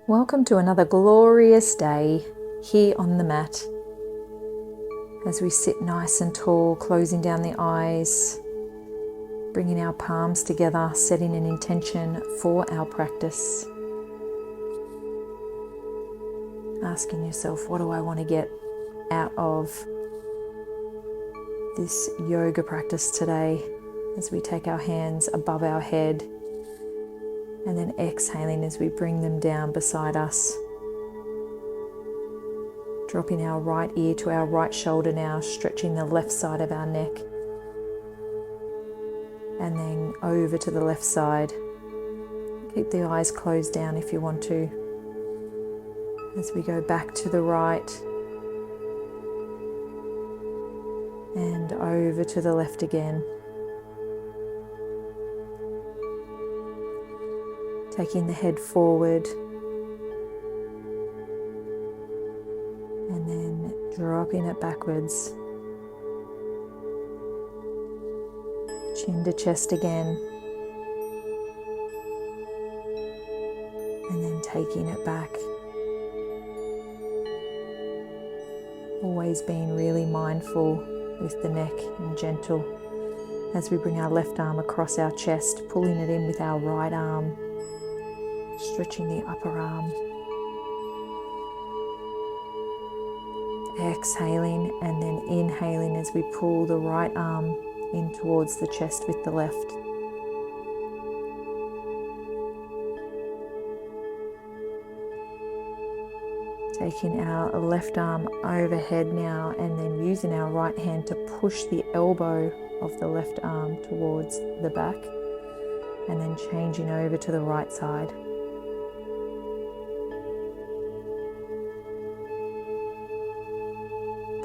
Welcome to another glorious day here on the mat as we sit nice and tall, closing down the eyes, bringing our palms together, setting an intention for our practice. Asking yourself, what do I want to get out of this yoga practice today, as we take our hands above our head and then exhaling as we bring them down beside us. Dropping our right ear to our right shoulder now, stretching the left side of our neck. And then over to the left side. Keep the eyes closed down if you want to. As we go back to the right. And over to the left again. Taking the head forward. And then dropping it backwards. Chin to chest again. And then taking it back. Always being really mindful with the neck and gentle as we bring our left arm across our chest, pulling it in with our right arm. Stretching the upper arm. Exhaling and then inhaling as we pull the right arm in towards the chest with the left. Taking our left arm overhead now and then using our right hand to push the elbow of the left arm towards the back and then changing over to the right side.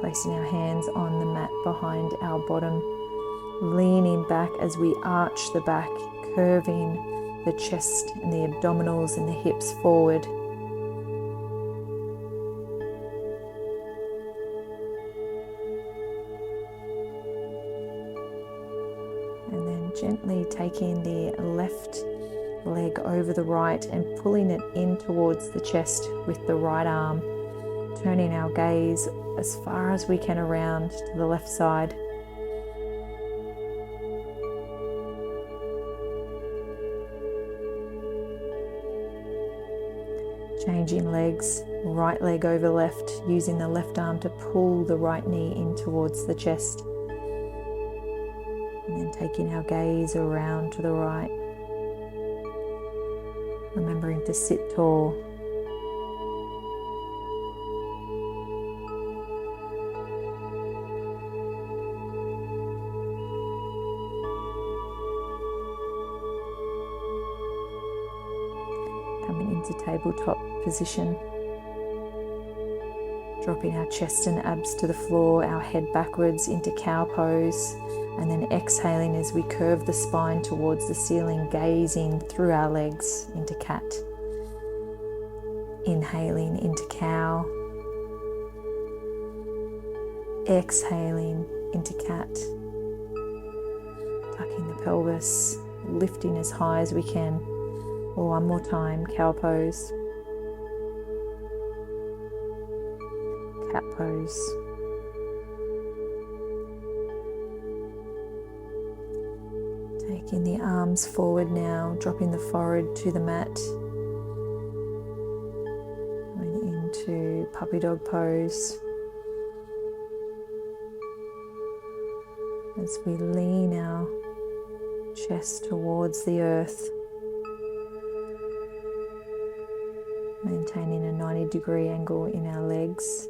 Placing our hands on the mat behind our bottom, leaning back as we arch the back, curving the chest and the abdominals and the hips forward. And then gently taking the left leg over the right and pulling it in towards the chest with the right arm, turning our gaze as far as we can around to the left side. Changing legs, right leg over left, using the left arm to pull the right knee in towards the chest. And then taking our gaze around to the right. Remembering to sit tall. Coming into tabletop position. Dropping our chest and abs to the floor, our head backwards into cow pose, and then exhaling as we curve the spine towards the ceiling, gazing through our legs into cat. Inhaling into cow. Exhaling into cat. Tucking the pelvis, lifting as high as we can. One more time, cow pose, cat pose, taking the arms forward now, dropping the forehead to the mat, going into puppy dog pose, as we lean our chest towards the earth. Maintaining a 90-degree angle in our legs.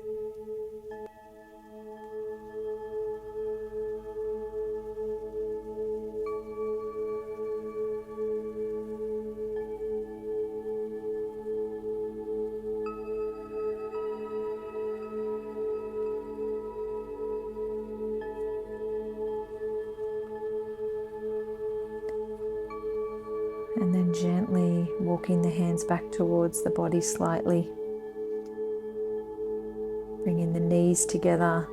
And then gently walking the hands back towards the body slightly. Bringing the knees together,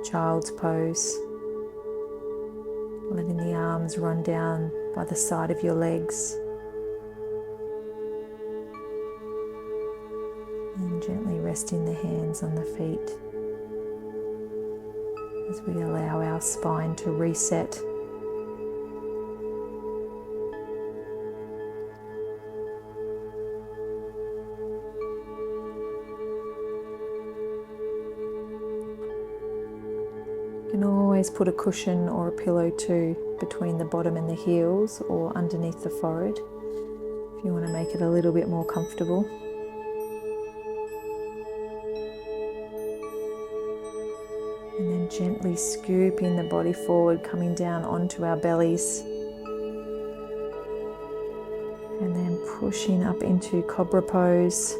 child's pose. Letting the arms run down by the side of your legs. resting the hands on the feet as we allow our spine to reset. You can always put a cushion or a pillow too between the bottom and the heels or underneath the forehead if you want to make it a little bit more comfortable. And then gently scooping the body forward, coming down onto our bellies. And then pushing up into cobra pose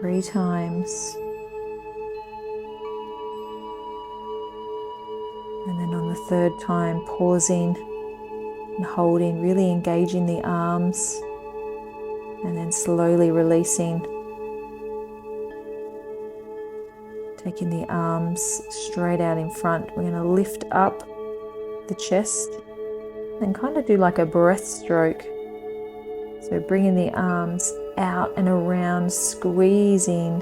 3 times. And then on the 3rd time, pausing and holding, really engaging the arms. And then slowly releasing. Taking the arms straight out in front. We're going to lift up the chest and kind of do like a breaststroke. So bringing the arms out and around, squeezing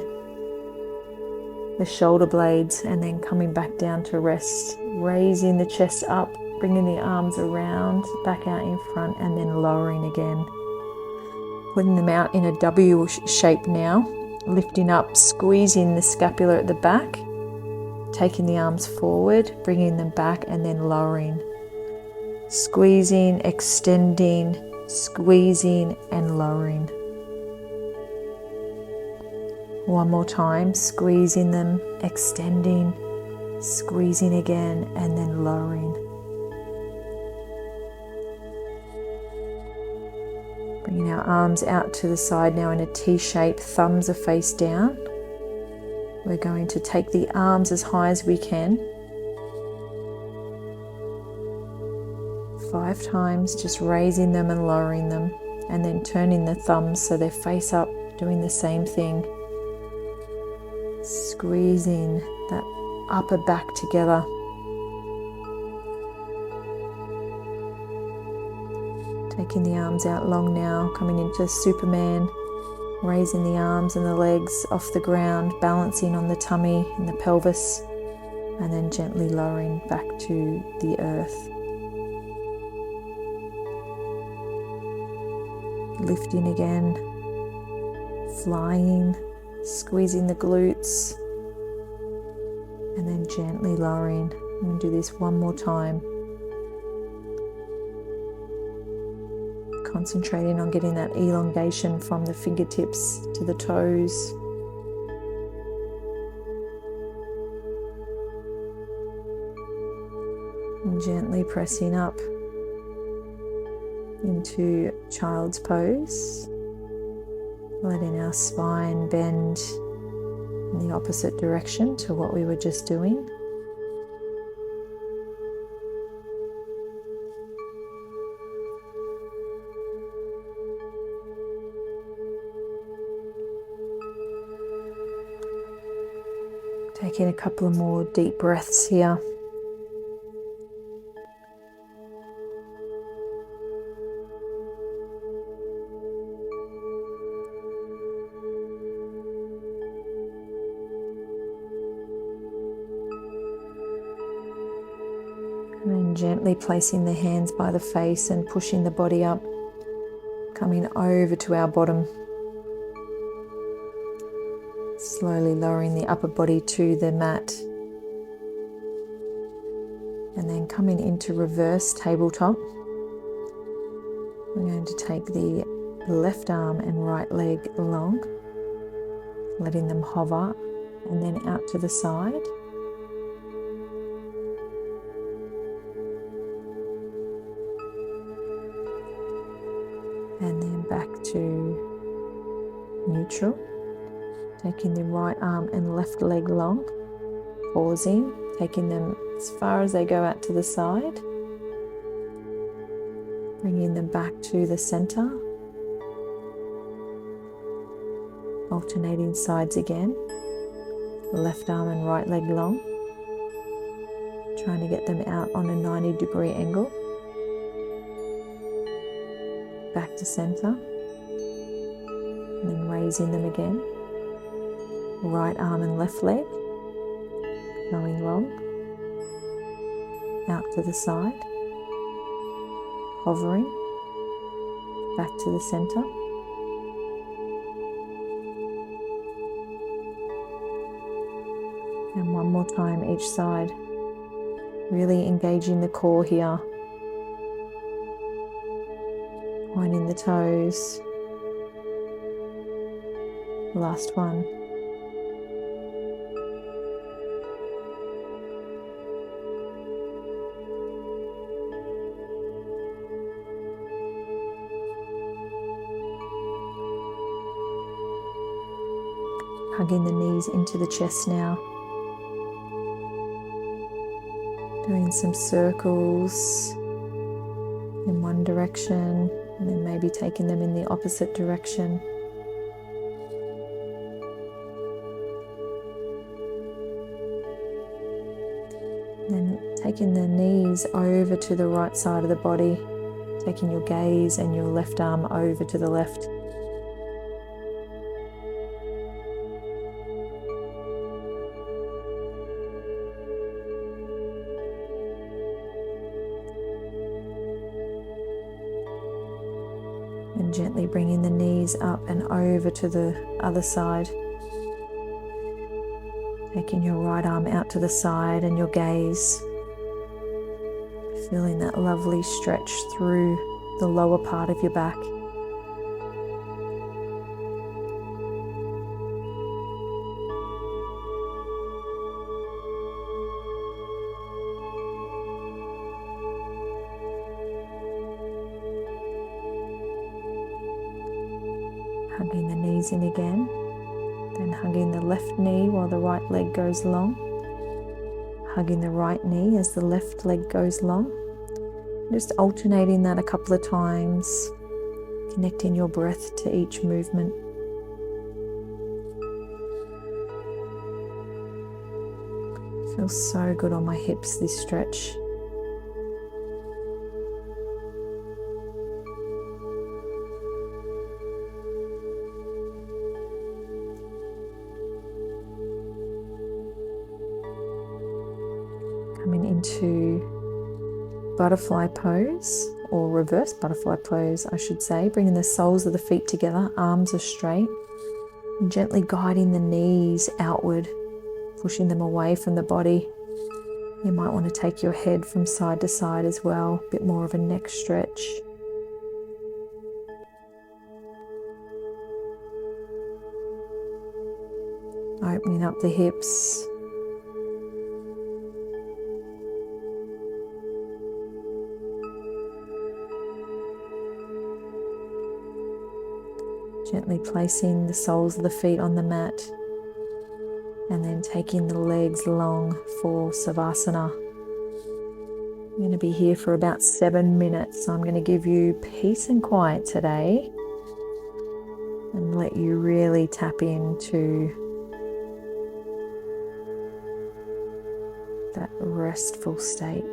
the shoulder blades and then coming back down to rest. Raising the chest up, bringing the arms around, back out in front and then lowering again. Putting them out in a W shape now. Lifting up, squeezing the scapula at the back. Taking the arms forward, bringing them back and then lowering. Squeezing, extending, squeezing and lowering. One more time, squeezing them, extending, squeezing again and then lowering. Bringing our arms out to the side now in a T shape, thumbs are face down. We're going to take the arms as high as we can. 5 times, just raising them and lowering them, and then turning the thumbs so they're face up, doing the same thing. Squeezing that upper back together. Taking the arms out long now, coming into Superman, raising the arms and the legs off the ground, balancing on the tummy and the pelvis, and then gently lowering back to the earth. Lifting again, flying, squeezing the glutes, and then gently lowering. I'm going to do this one more time. Concentrating on getting that elongation from the fingertips to the toes. And gently pressing up into child's pose. Letting our spine bend in the opposite direction to what we were just doing. Taking a couple of more deep breaths here. And then gently placing the hands by the face and pushing the body up, coming over to our bottom. Slowly lowering the upper body to the mat. And then coming into reverse tabletop. We're going to take the left arm and right leg long, letting them hover, and then out to the side. And then back to neutral. Taking the right arm and left leg long, pausing, taking them as far as they go out to the side, bringing them back to the center, alternating sides again, left arm and right leg long, trying to get them out on a 90-degree angle, back to center, and then raising them again. right arm and left leg going long, out to the side, hovering, back to the center. And one more time each side, really engaging the core here, pointing the toes. Last one. Hugging the knees into the chest now. Doing some circles in one direction and then maybe taking them in the opposite direction. Then taking the knees over to the right side of the body, taking your gaze and your left arm over to the left. And gently bringing the knees up and over to the other side. Taking your right arm out to the side and your gaze. Feeling that lovely stretch through the lower part of your back. Hugging the knees in again, then hugging the left knee while the right leg goes long. Hugging the right knee as the left leg goes long. Just alternating that a couple of times, connecting your breath to each movement. Feels so good on my hips, this stretch. Coming into butterfly pose, or reverse butterfly pose, I should say. Bringing the soles of the feet together, arms are straight. And gently guiding the knees outward, pushing them away from the body. You might want to take your head from side to side as well, a bit more of a neck stretch. Opening up the hips. Gently placing the soles of the feet on the mat. And then taking the legs long for Savasana. I'm going to be here for about 7 minutes, so I'm going to give you peace and quiet today and let you really tap into that restful state.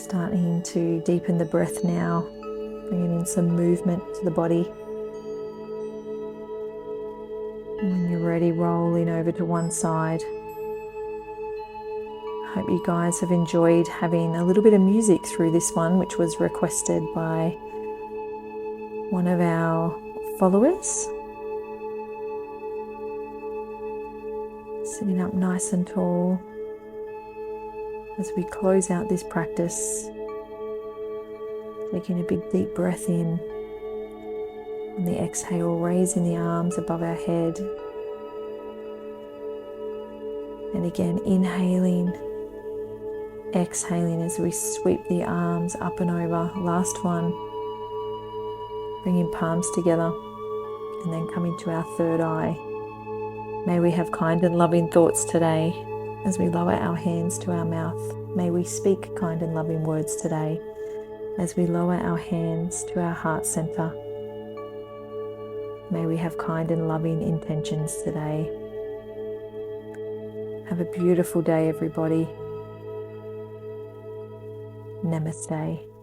Starting to deepen the breath now, bringing in some movement to the body. And when you're ready, rolling over to one side. Hope you guys have enjoyed having a little bit of music through this one, which was requested by one of our followers. Sitting up nice and tall as we close out this practice. Taking a big deep breath in. On the exhale, raising the arms above our head. And again, inhaling, exhaling as we sweep the arms up and over. Last one. Bringing palms together and then coming to our third eye. May we have kind and loving thoughts today as we lower our hands to our mouth. May we speak kind and loving words today as we lower our hands to our heart center. May we have kind and loving intentions today. Have a beautiful day, everybody. Namaste.